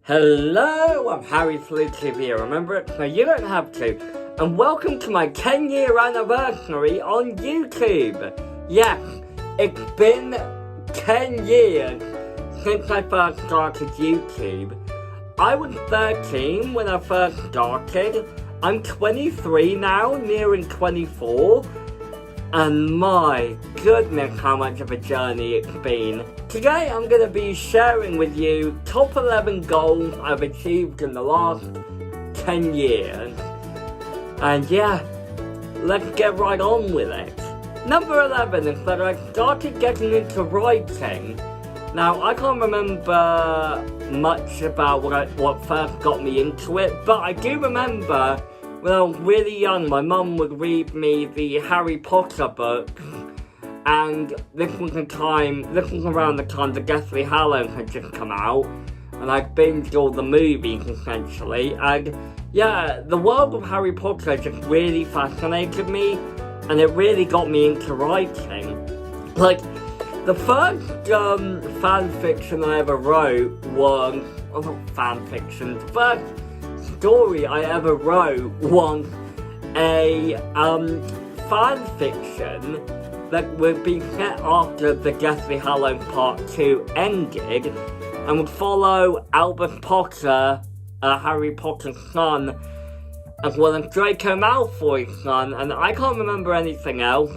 Hello, I'm Harry FleuTV, remember it? No, you don't have to. And welcome to my 10-year anniversary on YouTube. Yes, it's been 10 years since I first started YouTube. I was 13 when I first started. I'm 23 now, nearing 24. And my goodness, how much of a journey it's been. Today I'm going to be sharing with you top 11 goals I've achieved in the last 10 years. And yeah, let's get right on with it. Number 11 is that I started getting into writing. Now, I can't remember much about what first got me into it, but I do remember when I was really young, my mum would read me the Harry Potter books, and this was around the time the Deathly Hallows had just come out, and I binged all the movies essentially, and yeah, the world of Harry Potter just really fascinated me, and it really got me into writing. Like, the first fanfiction I ever wrote was, the first story I ever wrote was a fan fiction that would be set after the Deathly Hallows Part 2 ended and would follow Albus Potter, Harry Potter's son, as well as Draco Malfoy's son, and I can't remember anything else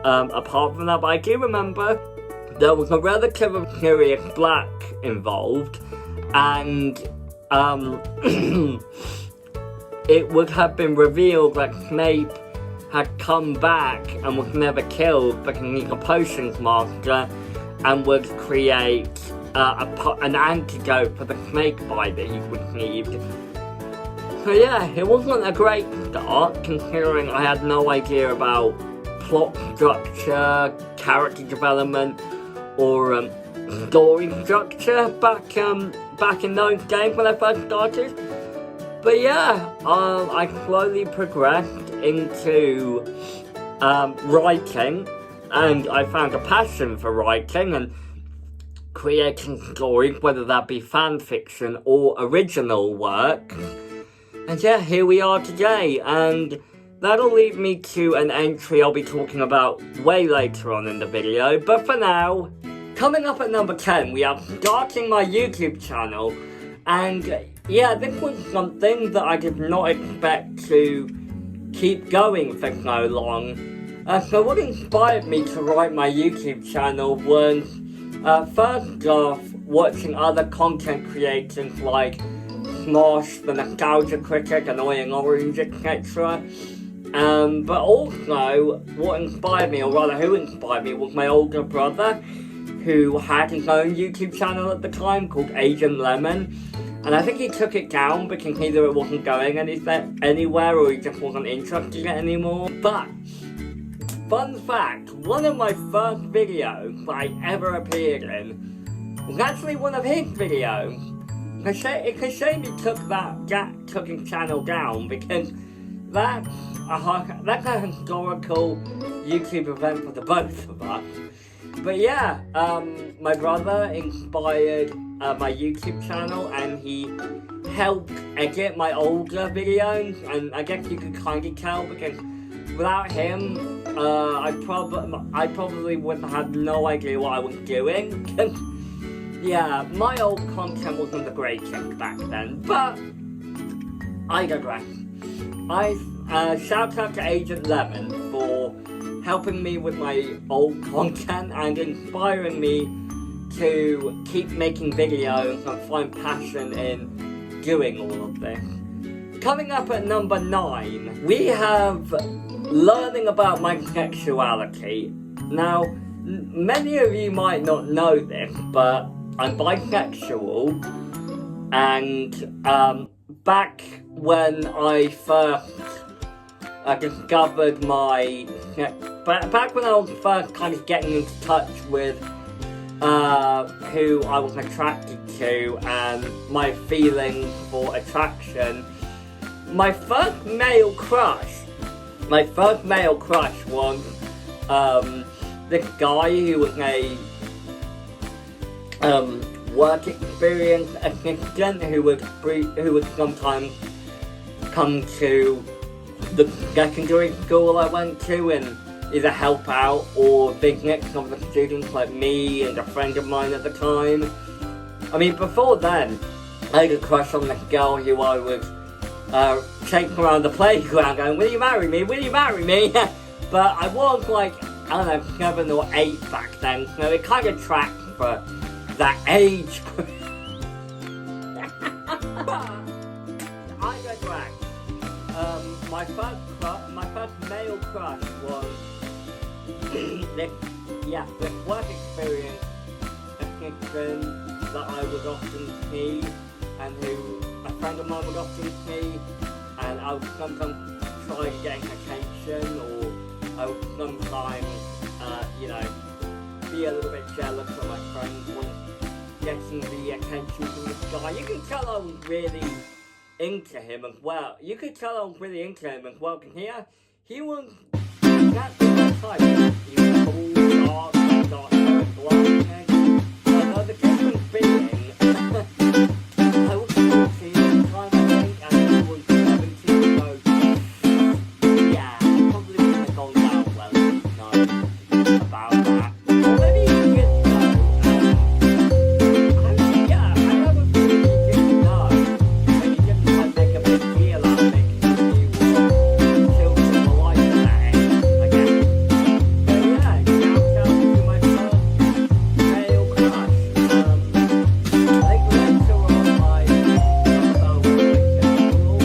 apart from that, but I do remember there was a relatively serious black involved, and it would have been revealed that Snape had come back and was never killed because he's a potions master and would create an antidote for the snake bite that he received. So yeah, it wasn't a great start considering I had no idea about plot structure, character development, or story structure back in those days when I first started. But yeah, I slowly progressed into writing, and I found a passion for writing and creating stories, whether that be fan fiction or original work. And yeah, here we are today, and that'll lead me to an entry I'll be talking about way later on in the video. But for now, coming up at number 10, we are starting my YouTube channel, and yeah, this was something that I did not expect to keep going for so long. So what inspired me to write my YouTube channel was, first off, watching other content creators like Smosh, the Nostalgia Critic, Annoying Orange, etc. But also, what inspired me, or rather who inspired me, was my older brother, who had his own YouTube channel at the time called Agent Lemon. And I think he took it down because either it wasn't going anywhere or he just wasn't interested in it anymore. But, fun fact, one of my first videos that I ever appeared in was actually one of his videos. It's a shame he took his channel down because that's a historical YouTube event for the both of us. But yeah, my brother inspired my YouTube channel, and he helped edit my older videos, and I guess you can kind of tell because without him, I probably would have had no idea what I was doing. Yeah, my old content wasn't the greatest back then, but I digress. Shout out to Agent Lemon for helping me with my old content and inspiring me to keep making videos and find passion in doing all of this. Coming up at number 9, we have learning about my sexuality. Now, many of you might not know this, but I'm bisexual, and back when I first discovered back when I was first kind of getting into touch with who I was attracted to and my feelings for attraction, my first male crush was this guy who was a work experience assistant who would sometimes come to the secondary school I went to and either help out or visit some of the students like me and a friend of mine at the time. I mean, before then, I had a crush on this girl who I was taking around the playground going, will you marry me? Will you marry me? But I was like, I don't know, 7 or 8 back then, so it kind of tracked for that age. I digress. My first male crush was this work experience assistant that I would often see, and who a friend of mine would often see, and I would sometimes try getting attention, or I would sometimes, be a little bit jealous of my friends when getting the attention from this guy. You can tell I was really into him as well. Because he was exactly my type. He was cool, dark hair, blonde hair. But the difference being, I was 14 at the time, I think, and he was 17, so yeah, probably wouldn't have gone down well, no, about that. Or maybe he did know, I have a feeling he didn't know, but he didn't like make a big deal out of it, because he was children were like that, I guess. But yeah, shout out to my first male crush. I think later on I found out like school, I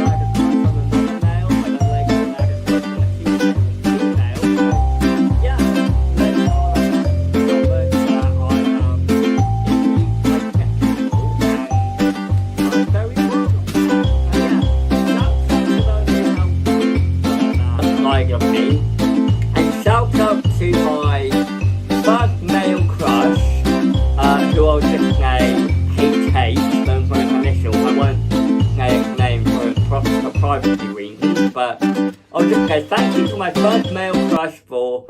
had a crush on another male, and then later on I had a crush on a female. So yeah, later on I discovered that I am indeed bisexual, and I'm very proud of that. And yeah, shout out to those who helped me like of me, and shout out to my first male crush, who I'll just say HH, known for his initials. I won't say his name for privacy reasons, but I'll just say thank you to my first male crush for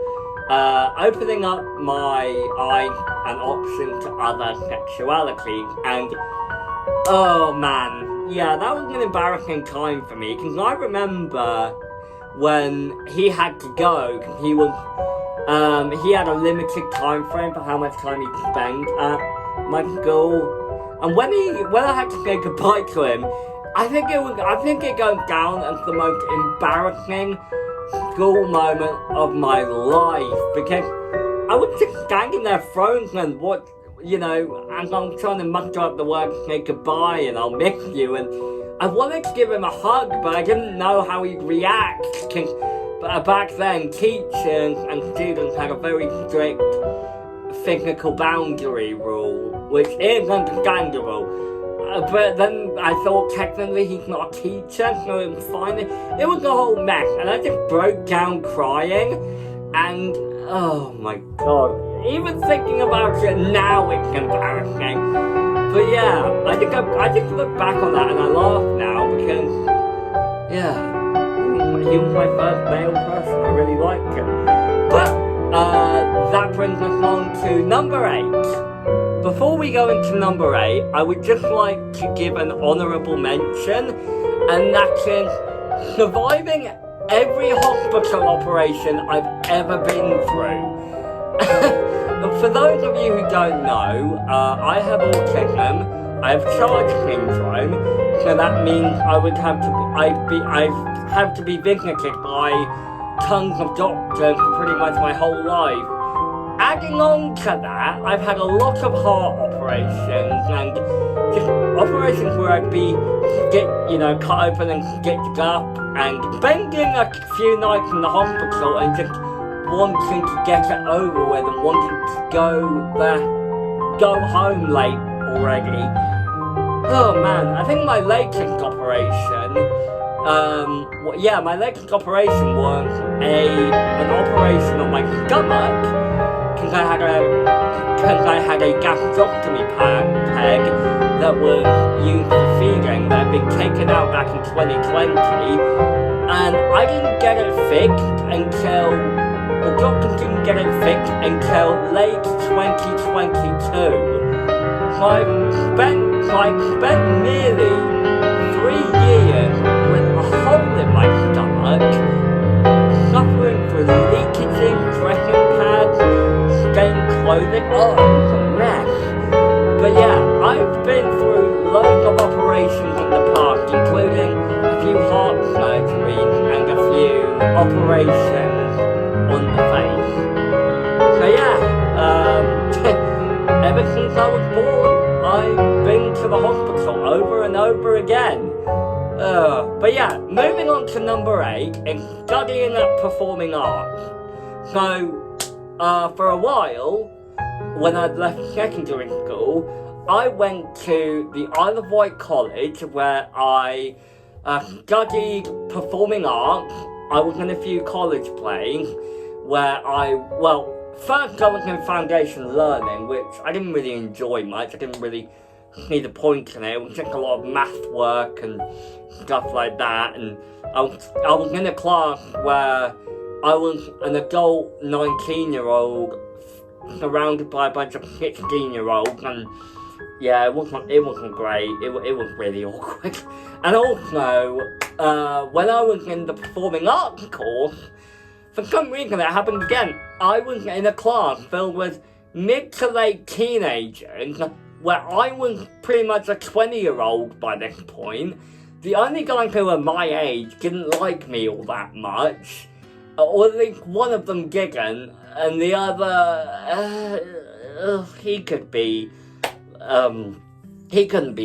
opening up my eyes and options to other sexualities. And oh man, yeah, that was an embarrassing time for me, because I remember when he had to go, because he had a limited time frame for how much time he could spend at my school, and when I had to say goodbye to him, I think it goes down as the most embarrassing school moment of my life, because I was just standing there frozen and and I'm trying to muster up the words to say goodbye and I'll miss you, and I wanted to give him a hug, but I didn't know how he'd react, because back then teachers and students had a very strict physical boundary rule, which is understandable. But then I thought technically he's not a teacher, so it was fine. It was a whole mess, and I just broke down crying, and oh my god, even thinking about it now it's embarrassing. But yeah, I just look back on that and I laugh now, because yeah, he was my first male crush and I really liked him. But that brings us on to number 8. Before we go into number 8, I would just like to give an honourable mention, and that is surviving every hospital operation I've ever been through. For those of you who don't know, I have autism, I have charge syndrome, so that means I have to be visited by tons of doctors for pretty much my whole life. Adding on to that, I've had a lot of heart operations, and just operations where I'd be cut open and stitched up, and spending a few nights in the hospital and just wanting to get it over with and wanting to go home late already. Oh man, I think my latest operation, my latest operation was an operation on my stomach, because I had a gastrostomy peg that was used for feeding that had been taken out back in 2020, and I didn't get it fixed until the doctors didn't get it fixed until late 2022. spent nearly 3 years with a hole in my stomach, suffering from leakage, dressing pads, stained clothing. Oh, it was a mess. But yeah, I've been through loads of operations in the past, including a few heart surgeries and a few operations on the face. So yeah, ever since I was born, I've been to the hospital over and over again. But yeah, moving on to number 8, is studying at performing arts. So, for a while, when I'd left secondary school, I went to the Isle of Wight College where I studied performing arts. I was in a few college plays where first I was in foundation learning, which I didn't really enjoy much. I didn't really see the point in it. It was just a lot of math work and stuff like that. And I was in a class where I was an adult 19-year-old surrounded by a bunch of 16-year-olds, and yeah, it wasn't great. It was really awkward. And also, when I was in the performing arts course, for some reason it happened again. I was in a class filled with mid to late teenagers, where I was pretty much a 20-year-old by this point. The only guys who were my age didn't like me all that much, or at least one of them didn't, and the other, he couldn't be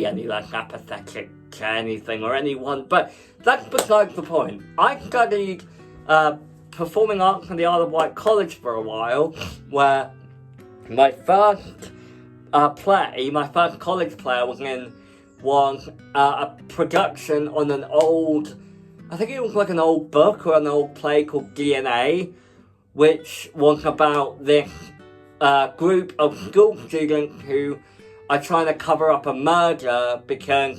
any less apathetic to anything or anyone, but that's besides the point. I studied performing arts in the Isle of Wight College for a while, where my first college play I was in was a production on an old, I think it was like an old book or an old play called DNA, which was about this group of school students who are trying to cover up a murder because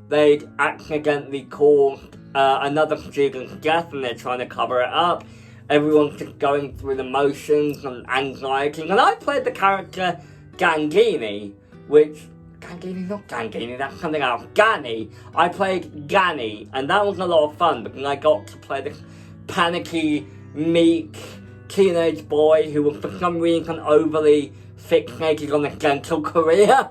they'd accidentally caused another student's death and they're trying to cover it up. Everyone's just going through the motions and anxiety. And I played the character Gangini, that's something else. Gani. I played Gani, and that was a lot of fun because I got to play this panicky, meek teenage boy who was for some reason overly fixated on a dental career.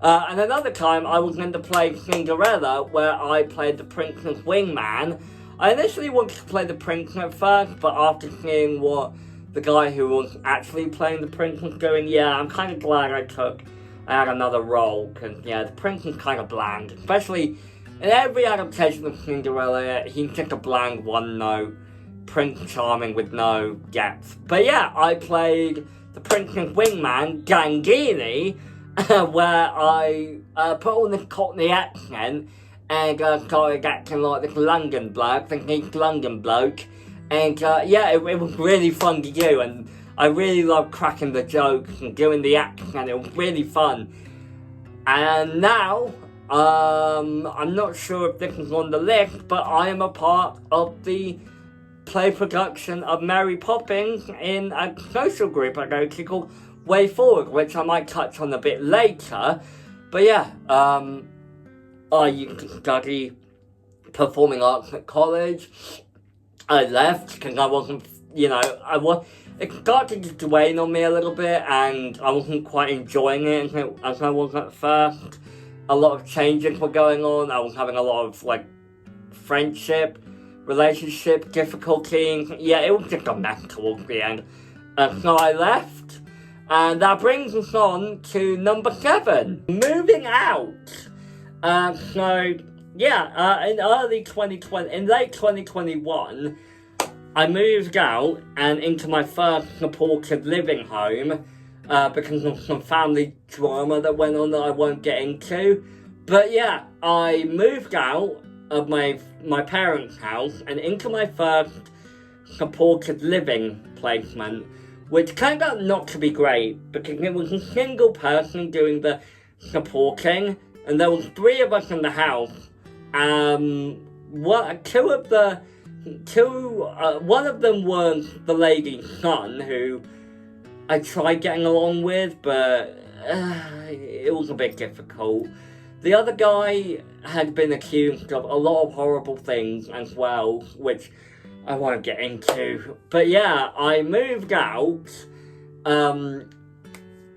And another time I was in the play Cinderella, where I played the prince's wingman. I initially wanted to play the prince at first, but after seeing what the guy who was actually playing the prince was doing, yeah, I'm kind of glad I had another role, because, yeah, the prince is kind of bland, especially in every adaptation of Cinderella. He's just a bland one-note Prince Charming with no depth. But yeah, I played the prince's wingman, Gangini, where I put on this Cockney accent and started acting like this London bloke, this East London bloke. And yeah, it was really fun to do, and I really loved cracking the jokes and doing the accent. It was really fun. And now, I'm not sure if this is on the list, but I am a part of the play production of Mary Poppins in a social group I go to called Way Forward, which I might touch on a bit later. But yeah, I used to study performing arts at college. I left because I wasn't, it started to wane on me a little bit, and I wasn't quite enjoying it as I was at first. A lot of changes were going on. I was having a lot of, relationship difficulties. Yeah, it was just a mess towards the end. So I left, and that brings us on to number 7, moving out. In late 2021, I moved out and into my first supported living home because of some family drama that went on that I won't get into. But yeah, I moved out of my parents' house and into my first supported living placement, which turned out not to be great because it was a single person doing the supporting, and there was 3 of us in the house. One of them was the lady's son, who I tried getting along with, but it was a bit difficult. The other guy had been accused of a lot of horrible things as well, which I won't get into. But yeah, I moved out, and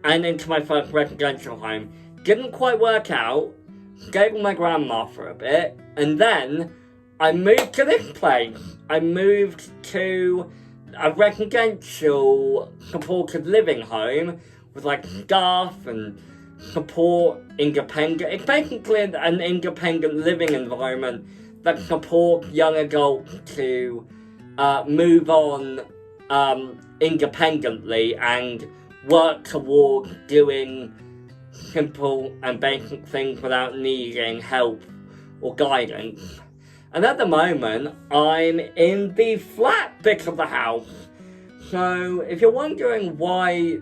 into my first residential home. Didn't quite work out, stayed with my grandma for a bit, and then I moved to this place. I moved to a residential supported living home with like staff and support independent. It's basically an independent living environment that supports young adults to move on independently and work towards doing simple and basic things without needing help or guidance. And at the moment, I'm in the flat bit of the house. So if you're wondering why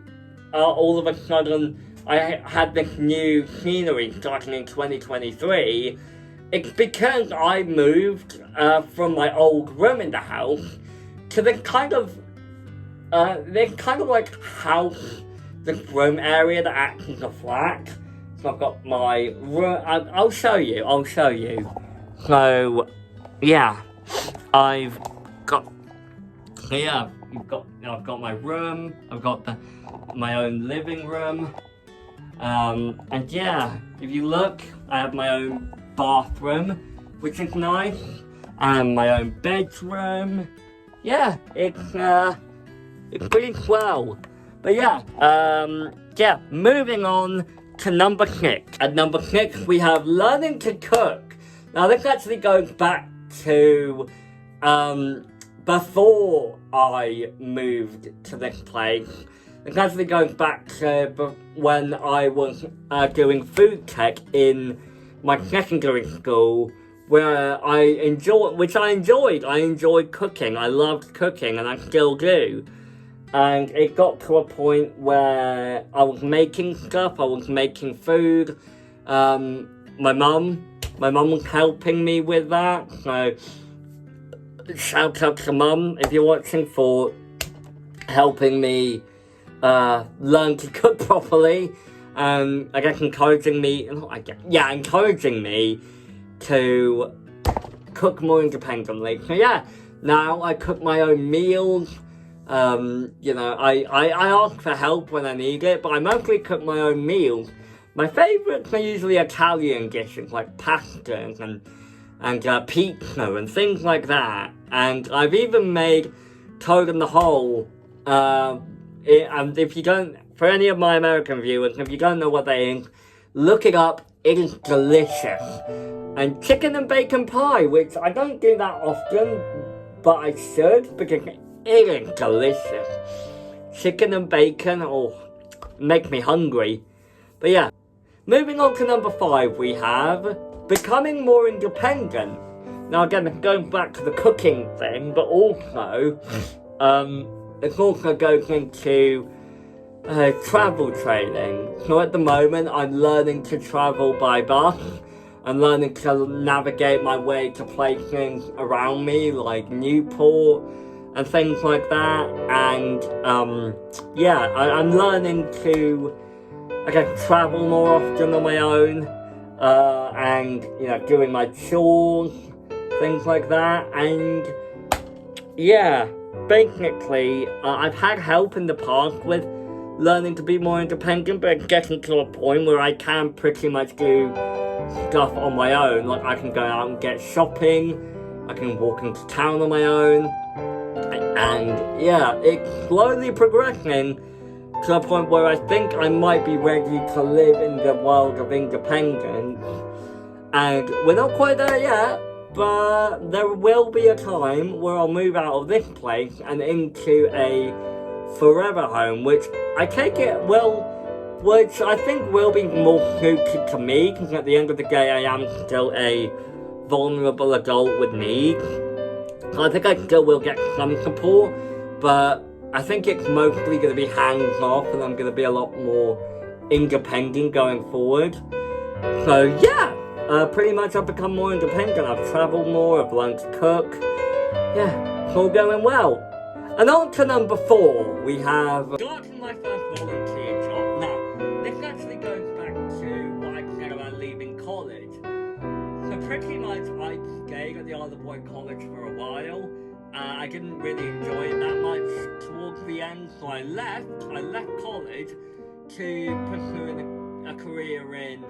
all of a sudden I had this new scenery starting in 2023, it's because I moved from my old room in the house to this kind of like house, this room area that acts as a flat. So I've got my room. I'll show you. So yeah, I've got my room. I've got my own living room. And yeah, if you look, I have my own bathroom, which is nice, and my own bedroom. Yeah, it's pretty swell. But yeah, moving on to number 6. At number 6, we have learning to cook. Now, this actually goes back to before I moved to this place. It actually goes back to when I was doing food tech in my secondary school, where I enjoyed. I enjoyed cooking. I loved cooking, and I still do. And it got to a point where I was making stuff. I was making food. My mum was helping me with that. So shout out to Mum if you're watching for helping me learn to cook properly, I guess encouraging me to cook more independently. So yeah, now I cook my own meals. I ask for help when I need it, but I mostly cook my own meals. My favourites are usually Italian dishes like pastas and pizza and things like that. And I've even made toad in the hole. And if you don't, for any of my American viewers, if you don't know what that is, look it up. It is delicious. And chicken and bacon pie, which I don't do that often, but I should, because it is delicious. Chicken and bacon, make me hungry. But yeah, moving on to number 5, we have becoming more independent. Now again, going back to the cooking thing, but also, it also goes into travel training. So at the moment, I'm learning to travel by bus. I'm learning to navigate my way to places around me, like Newport and things like that. And I'm learning to, travel more often on my own, and doing my chores, things like that. And yeah, basically, I've had help in the past with learning to be more independent, but getting to a point where I can pretty much do stuff on my own. Like, I can go out and get shopping, I can walk into town on my own, and yeah, it's slowly progressing to a point where I think I might be ready to live in the world of independence. And we're not quite there yet, but there will be a time where I'll move out of this place and into a forever home, which I think will be more suited to me, because at the end of the day I am still a vulnerable adult with needs. So I think I still will get some support, but I think it's mostly going to be hands off, and I'm going to be a lot more independent going forward. So yeah, pretty much I've become more independent. I've travelled more, I've learned to cook. Yeah, it's all going well. And on to number 4, we have starting my first volunteer job. Now, this pretty much I stayed at the Isle of Wight College for a while. I didn't really enjoy it that much towards the end, so I left college to pursue a career in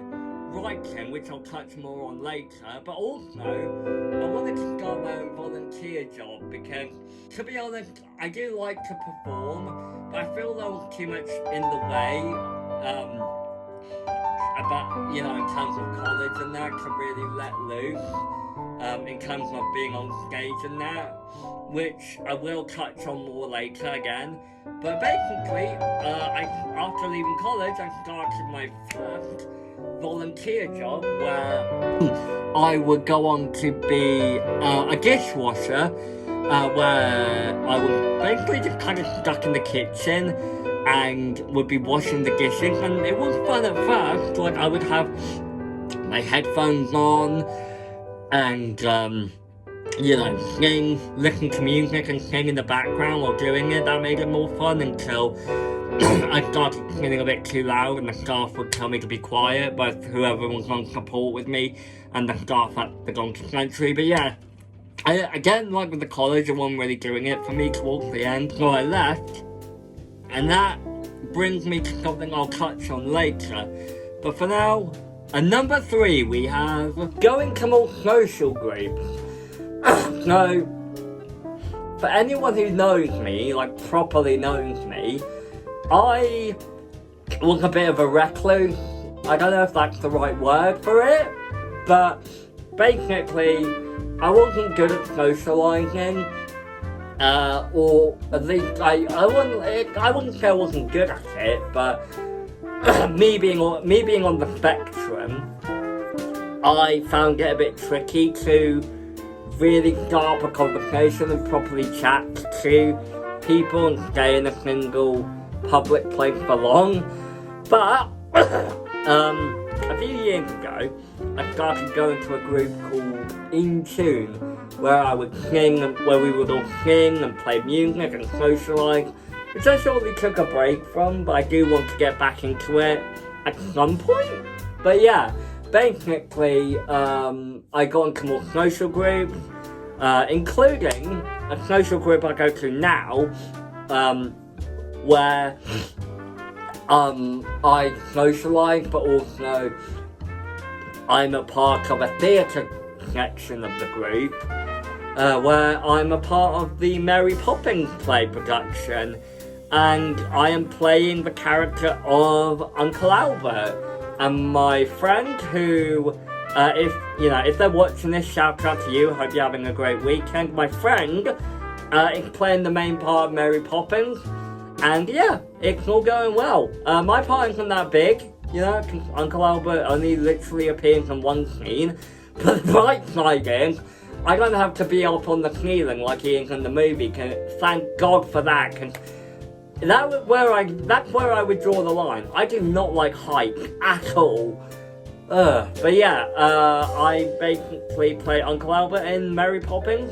writing, which I'll touch more on later, but also I wanted to start my own volunteer job because, to be honest, I do like to perform, but I feel there was too much in the way, about, you know, in terms of college and that, to really let loose, in terms of being on stage and that, which I will touch on more later again. But basically, after leaving college, I started my first volunteer job where I would go on to be a dishwasher, where I was basically just kind of stuck in the kitchen and would be washing the dishes, and it was fun at first. Like, I would have my headphones on and you know, listen to music and sing in the background while doing it. That made it more fun until I started singing a bit too loud and the staff would tell me to be quiet, but whoever was on support with me and the staff at the Donkey Sanctuary. But yeah, again, like with the college, it wasn't really doing it for me towards the end, so I left. And that brings me to something I'll touch on later. But for now, at number 3, we have going to more social groups. So, for anyone who knows me, like properly knows me, I was a bit of a recluse. I don't know if that's the right word for it, but basically, I wasn't good at socialising, or at least I wouldn't say I wasn't good at it, but me being on the spectrum, I found it a bit tricky to really start up a conversation and properly chat to people and stay in a single public place for long. But a few years ago, I started going to a group called In Tune, where we would all sing and play music and socialise, which I shortly took a break from, but I do want to get back into it at some point. But yeah, basically, I got into more social groups, including a social group I go to now, where I socialise, but also I'm a part of a theatre section of the group, where I'm a part of the Mary Poppins play production, and I am playing the character of Uncle Albert. And my friend, who, if they're watching this, shout out to you. Hope you're having a great weekend. My friend is playing the main part of Mary Poppins, and yeah, it's all going well. My part isn't that big, you know, because Uncle Albert only literally appears in one scene. But the bright side is, I don't have to be up on the ceiling like he is in the movie. Thank God for that, because that's where I would draw the line. I do not like heights at all. But yeah, I basically play Uncle Albert in Mary Poppins.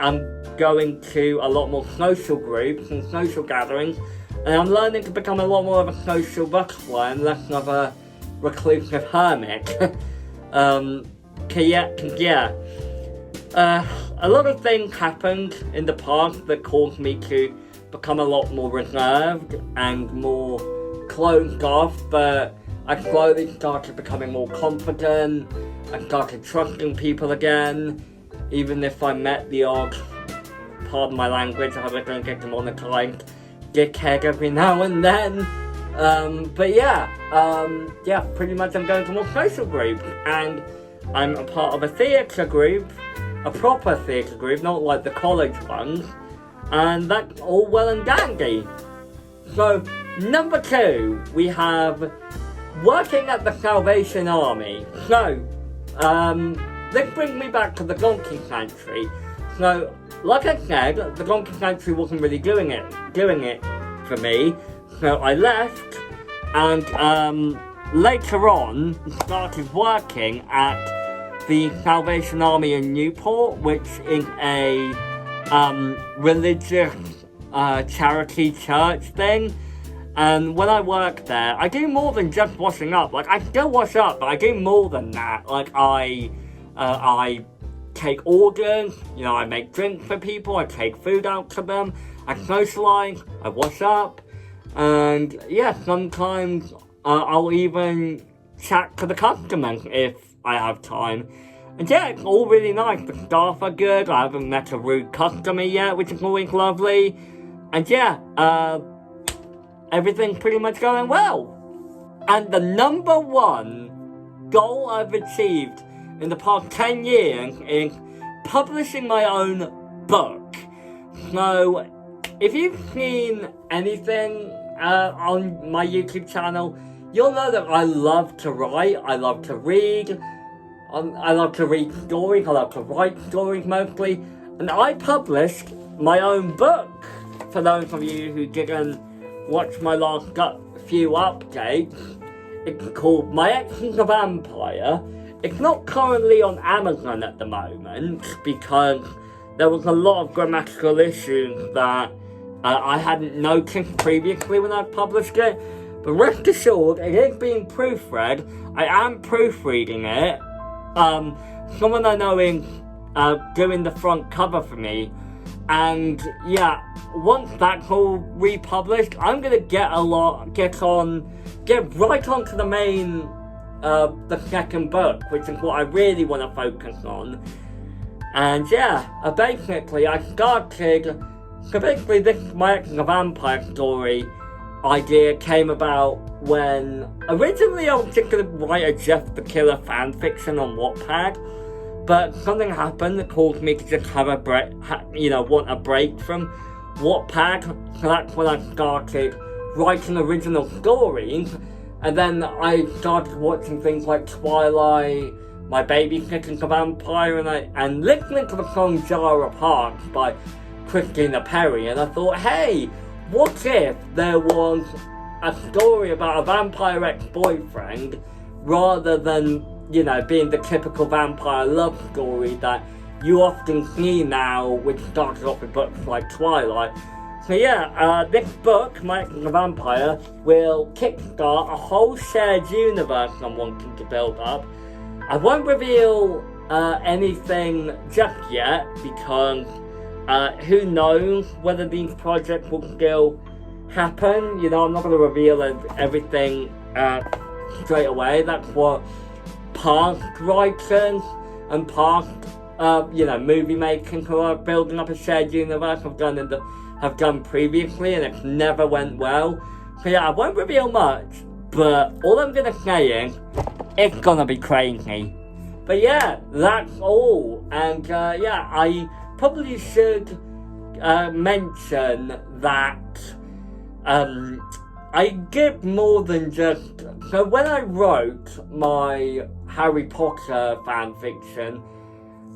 I'm going to a lot more social groups and social gatherings, and I'm learning to become a lot more of a social butterfly and less of a reclusive hermit. A lot of things happened in the past that caused me to become a lot more reserved and more closed off, but I slowly started becoming more confident. I started trusting people again, even if I met the odd, pardon my language, I hope I don't get demonetized, dickhead every now and then. But yeah, pretty much I'm going to more social groups, and I'm a part of a theatre group, a proper theatre group, not like the college ones, and that's all well and dandy. So, number 2, we have working at the Salvation Army. So, this brings me back to the Donkey Sanctuary. So, like I said, the Donkey Sanctuary wasn't really doing it for me, so I left, and later on started working at the Salvation Army in Newport, which is a religious charity church thing. And when I work there, I do more than just washing up. Like, I still wash up, but I do more than that. Like, I I take orders, I make drinks for people, I take food out to them, I socialize, I wash up, and sometimes I'll even chat to the customers if I have time. And it's all really nice. The staff are good. I haven't met a rude customer yet, which is always lovely. And everything's pretty much going well. And the number one goal I've achieved in the past 10 years is publishing my own book. So, if you've seen anything on my YouTube channel, you'll know that I love to write, I love to read, I love to read stories, I love to write stories mostly, and I published my own book. For those of you who didn't watch my last few updates, it's called My Ex is a Vampire. It's not currently on Amazon at the moment because there was a lot of grammatical issues that I hadn't noticed previously when I published it. But rest assured, it is being proofread. I am proofreading it. Someone I know is doing the front cover for me. And once that's all republished, I'm gonna get right onto the main, the second book, which is what I really want to focus on. And basically I started. So basically, this My Ex is a Vampire story idea came about when originally I was just going to write a Jeff the Killer fanfiction on Wattpad, but something happened that caused me to just have a break, want a break from Wattpad. So that's when I started writing original stories, and then I started watching things like Twilight, My Babysitter's a Vampire, and listening to the song Jar of Hearts by Christina Perry, and I thought, hey, what if there was a story about a vampire ex-boyfriend rather than, being the typical vampire love story that you often see now, which started off with books like Twilight. So this book, My Ex is a Vampire, will kickstart a whole shared universe I'm wanting to build up. I won't reveal anything just yet because who knows whether these projects will still happen. I'm not going to reveal everything straight away. That's what past writers and past, movie making who are building up a shared universe have done previously, and it's never went well. So I won't reveal much, but all I'm going to say is it's going to be crazy. But that's all. And I probably should mention that I did more than just... So when I wrote my Harry Potter fanfiction,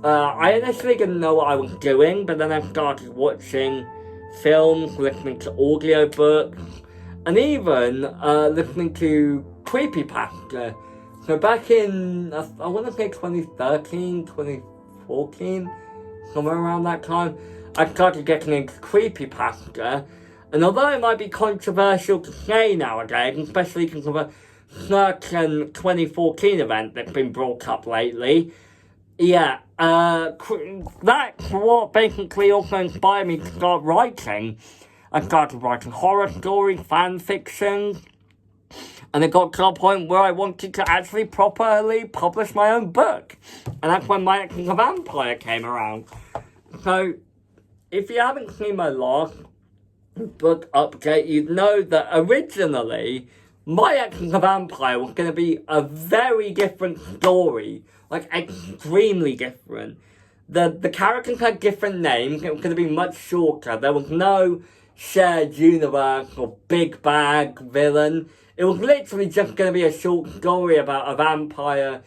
I initially didn't know what I was doing, but then I started watching films, listening to audiobooks, and even listening to creepypasta. So back in, I want to say 2013, 2014, somewhere around that time, I started getting into creepypasta. And although it might be controversial to say nowadays, especially because of a certain 2014 event that's been brought up lately, that's what basically also inspired me to start writing. I started writing horror stories, fan fiction, and it got to a point where I wanted to actually properly publish my own book. And that's when My Ex is a Vampire came around. So, if you haven't seen my last book update, you'd know that originally, My Ex is a Vampire was going to be a very different story. Like, extremely different. The characters had different names. It was going to be much shorter. There was no shared universe or big bad villain. It was literally just going to be a short story about a vampire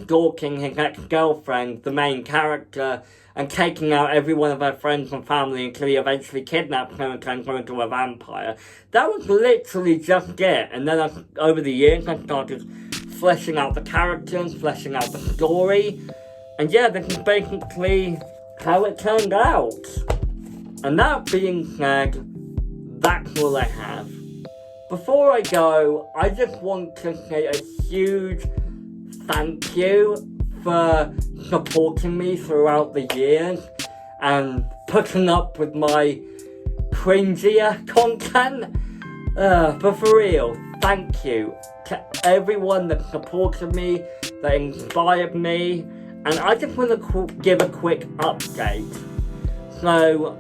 stalking his ex-girlfriend, the main character, and taking out every one of her friends and family until he eventually kidnaps her and turns her into a vampire. That was literally just it. And then over the years, I started fleshing out the characters, fleshing out the story. And this is basically how it turned out. And that being said, that's all I have. Before I go, I just want to say a huge thank you for supporting me throughout the years and putting up with my cringier content. But for real, thank you to everyone that supported me, that inspired me, and I just want to give a quick update. So,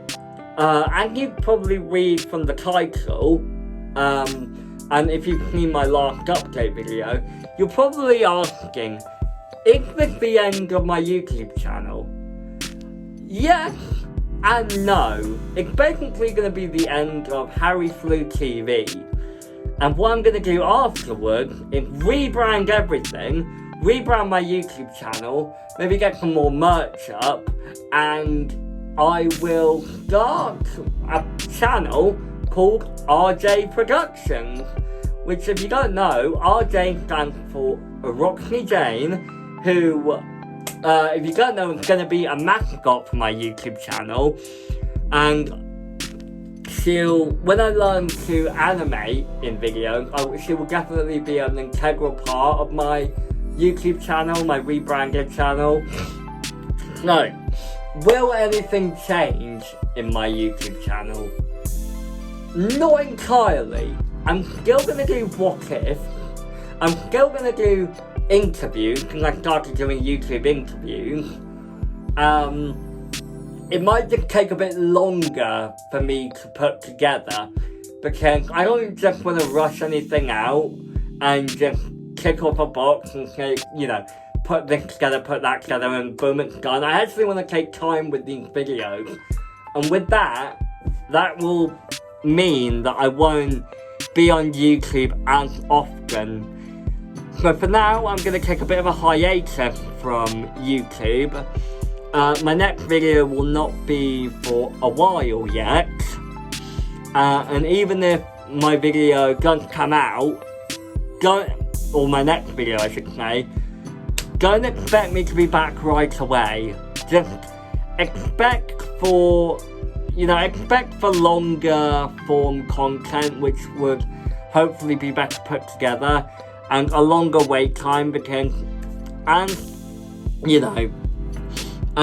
and you probably read from the title, and if you've seen my last update video, you're probably asking, is this the end of my YouTube channel? Yes and no. It's basically going to be the end of FleuTV. And what I'm going to do afterwards is rebrand everything, rebrand my YouTube channel, maybe get some more merch up, and I will start a channel called RJ Productions, which, if you don't know, RJ stands for Roxy Jane, who, if you don't know, is going to be a mascot for my YouTube channel, and when I learn to animate in videos, she will definitely be an integral part of my YouTube channel, my rebranded channel. No. Will anything change in my YouTube channel? Not entirely. I'm still going to do what if. I'm still going to do interviews, because I started doing YouTube interviews. It might just take a bit longer for me to put together, because I don't just want to rush anything out and just kick off a box and say, you know, put this together, put that together, and boom, it's done. I actually want to take time with these videos, and with that will mean that I won't be on YouTube as often. So for now, I'm going to take a bit of a hiatus from YouTube. My next video will not be for a while yet, and even if my video does come out, or my next video I should say, don't expect me to be back right away. Just expect for longer form content, which would hopefully be better put together, and a longer wait time, because, and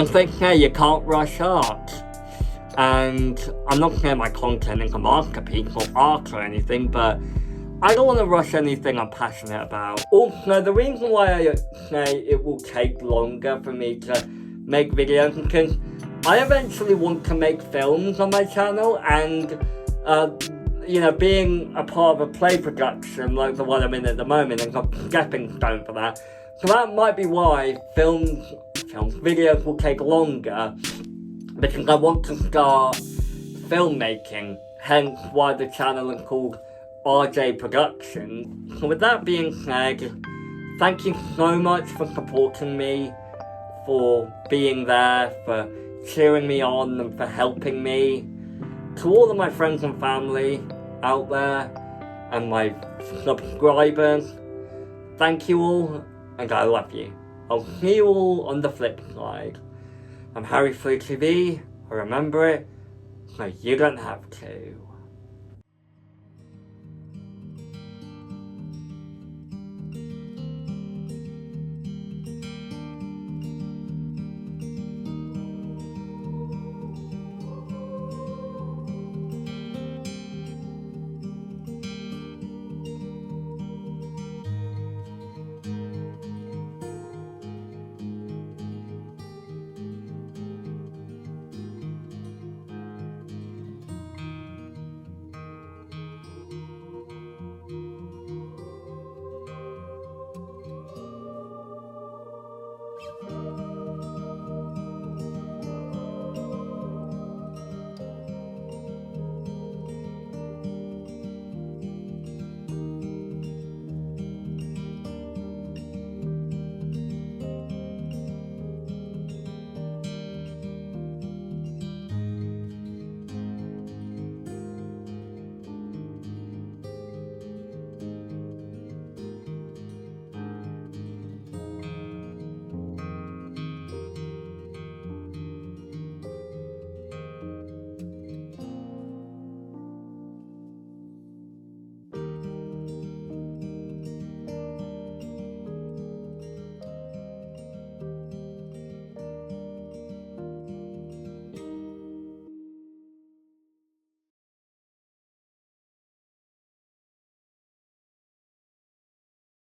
they say you can't rush art. And I'm not saying my content is a masterpiece or art or anything, but I don't want to rush anything I'm passionate about. Also, the reason why I say it will take longer for me to make videos is because I eventually want to make films on my channel, and being a part of a play production like the one I'm in at the moment is a stepping stone for that. So that might be why videos will take longer, because I want to start filmmaking, hence why the channel is called RJ Productions. So with that being said, thank you so much for supporting me, for being there, for cheering me on, and for helping me. To all of my friends and family out there, and my subscribers, thank you all, and I love you. I'll see you all on the flip side. I'm FleuTV, remember it, so you don't have to.